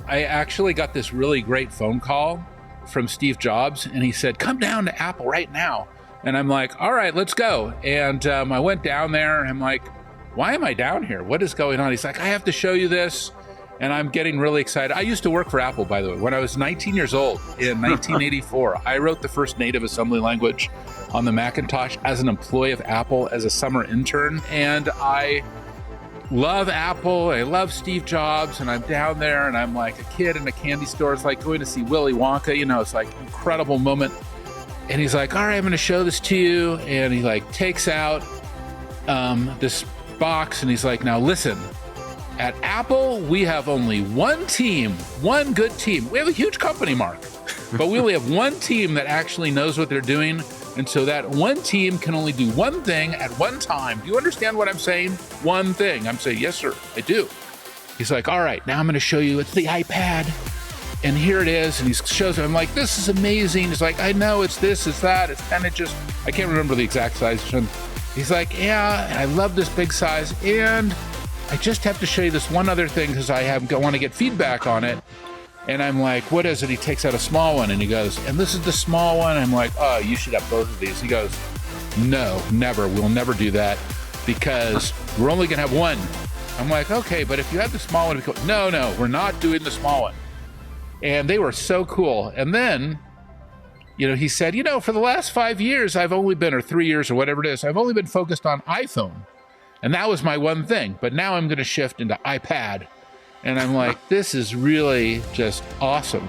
I actually got this really great phone call from Steve Jobs, and he said, come down to Apple right now. And I'm like, all right, let's go. And I went down there, and I'm like, why am I down here? What is going on? He's like, I have to show you this. And I'm getting really excited. I used to work for Apple, by the way. When I was 19 years old in 1984, I wrote the first native assembly language on the Macintosh as an employee of Apple as a summer intern. And I love Apple. I love Steve Jobs. And I'm down there and I'm like a kid in a candy store. It's like going to see Willy Wonka. You know, it's like an incredible moment. And he's like, all right, I'm going to show this to you. And he like takes out this box and he's like, now listen. At Apple, we have only one team, one good team. We have a huge company, Mark, but we only have one team that actually knows what they're doing. And so that one team can only do one thing at one time. Do you understand what I'm saying? One thing. I'm saying, yes, sir, I do. He's like, all right, now I'm going to show you. It's the iPad. And here it is. And he shows it. I'm like, this is amazing. He's like, I know it's this, it's that. It's 10 inches. I can't remember the exact size. He's like, yeah, I love this big size. And I just have to show you this one other thing because I want to get feedback on it. And I'm like, what is it? He takes out a small one and he goes, and this is the small one. I'm like, oh, you should have both of these. He goes, no, never. We'll never do that because we're only going to have one. I'm like, okay, but if you have the small one, no, we're not doing the small one. And they were so cool. And then, he said, for the last 5 years, or 3 years or whatever it is, I've only been focused on iPhone. And that was my one thing. But now I'm going to shift into iPad. And I'm like, this is really just awesome.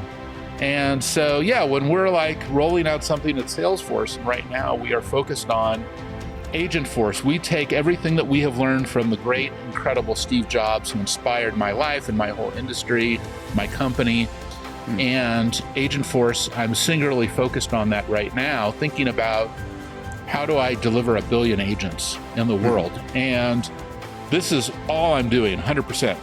And so, yeah, when we're like rolling out something at Salesforce, and right now we are focused on Agentforce. We take everything that we have learned from the great, incredible Steve Jobs, who inspired my life and my whole industry, my company, and Agentforce. I'm singularly focused on that right now, thinking about how do I deliver 1 billion agents in the world? And this is all I'm doing, 100%.